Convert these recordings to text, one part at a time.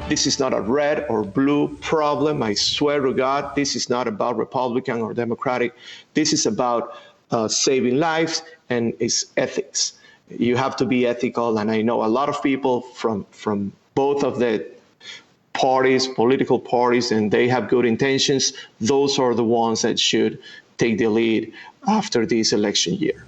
This is not a red or blue problem. I swear to God, this is not about Republican or Democratic. This is about saving lives, and it's ethics. You have to be ethical, and I know a lot of people from both of the parties, political parties, and they have good intentions. Those are the ones that should take the lead after this election year.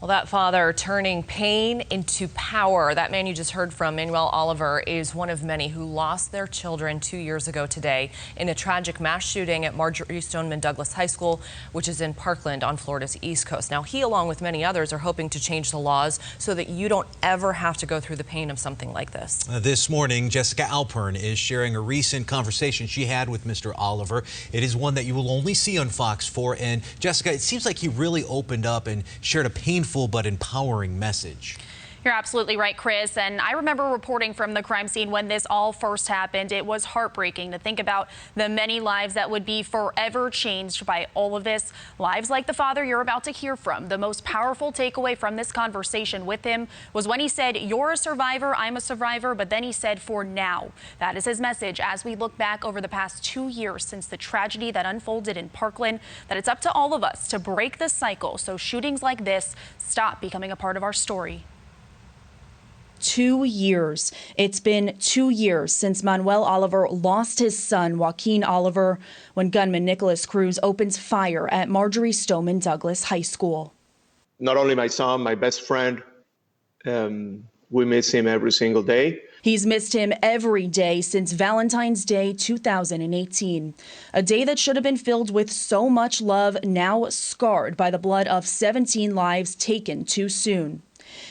Well, that father turning pain into power. That man you just heard from, Manuel Oliver, is one of many who lost their children 2 years ago today in a tragic mass shooting at Marjory Stoneman Douglas High School, which is in Parkland on Florida's East Coast. Now, he, along with many others, are hoping to change the laws so that you don't ever have to go through the pain of something like this. This morning, Jessica Alpern is sharing a recent conversation she had with Mr. Oliver. It is one that you will only see on Fox 4. And Jessica, it seems like he really opened up and shared a painful but empowering message. You're absolutely right, Chris. And I remember reporting from the crime scene when this all first happened. It was heartbreaking to think about the many lives that would be forever changed by all of this. Lives like the father you're about to hear from. The most powerful takeaway from this conversation with him was when he said, "You're a survivor, I'm a survivor," but then he said, "for now." That is his message as we look back over the past 2 years since the tragedy that unfolded in Parkland, that it's up to all of us to break this cycle so shootings like this stop becoming a part of our story. 2 years. It's been 2 years since Manuel Oliver lost his son, Joaquin Oliver, when gunman Nicholas Cruz opens fire at Marjory Stoneman Douglas High School. Not only my son, my best friend, we miss him every single day. He's missed him every day since Valentine's Day 2018, a day that should have been filled with so much love, now scarred by the blood of 17 lives taken too soon.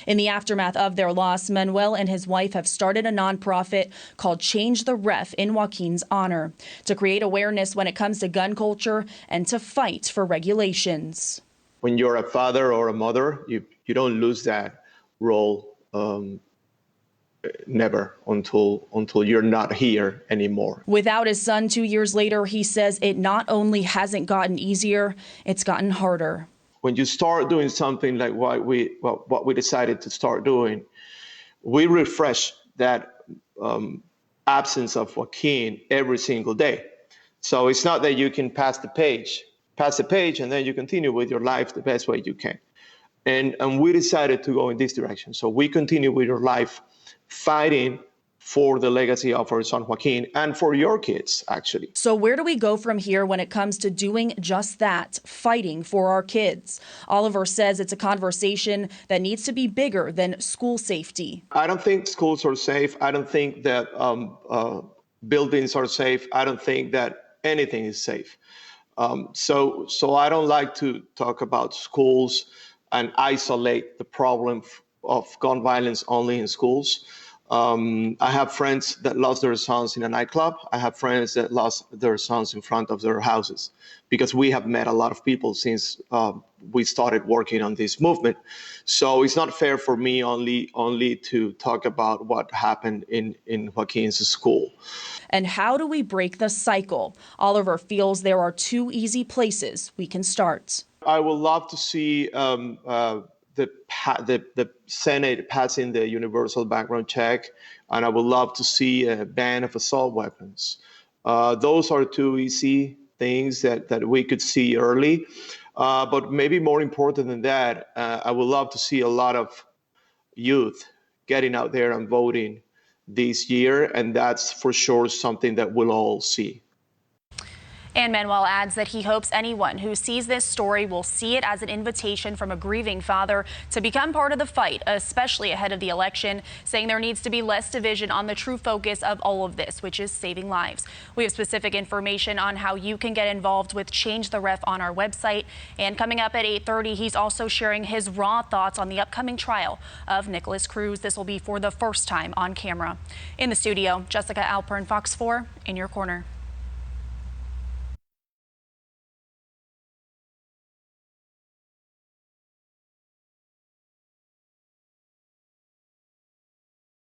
In the aftermath of their loss, Manuel and his wife have started a nonprofit called Change the Ref in Joaquin's honor to create awareness when it comes to gun culture and to fight for regulations. When you're a father or a mother, you don't lose that role never until you're not here anymore. Without his son 2 years later, he says it not only hasn't gotten easier, it's gotten harder. When you start doing something like what we decided to start doing, we refresh that absence of Joaquin every single day. So it's not that you can pass the page, and then you continue with your life the best way you can. And we decided to go in this direction. So we continue with your life fighting for the legacy of our son Joaquin and for your kids, actually. So where do we go from here when it comes to doing just that, fighting for our kids? Oliver says it's a conversation that needs to be bigger than school safety. I don't think schools are safe. I don't think that buildings are safe. I don't think that anything is safe. So I don't like to talk about schools and isolate the problem of gun violence only in schools. I have friends that lost their sons in a nightclub. I have friends that lost their sons in front of their houses, because we have met a lot of people since we started working on this movement. So it's not fair for me only to talk about what happened in Joaquin's school. And how do we break the cycle? Oliver feels there are 2 easy places we can start. I would love to see the Senate passing the universal background check, and I would love to see a ban of assault weapons. Those are 2 easy things that we could see early. But maybe more important than that, I would love to see a lot of youth getting out there and voting this year, and that's for sure something that we'll all see. And Manuel adds that he hopes anyone who sees this story will see it as an invitation from a grieving father to become part of the fight, especially ahead of the election, saying there needs to be less division on the true focus of all of this, which is saving lives. We have specific information on how you can get involved with Change the Ref on our website. And coming up at 8:30, he's also sharing his raw thoughts on the upcoming trial of Nicholas Cruz. This will be for the first time on camera. In the studio, Jessica Alpern, Fox 4, in your corner.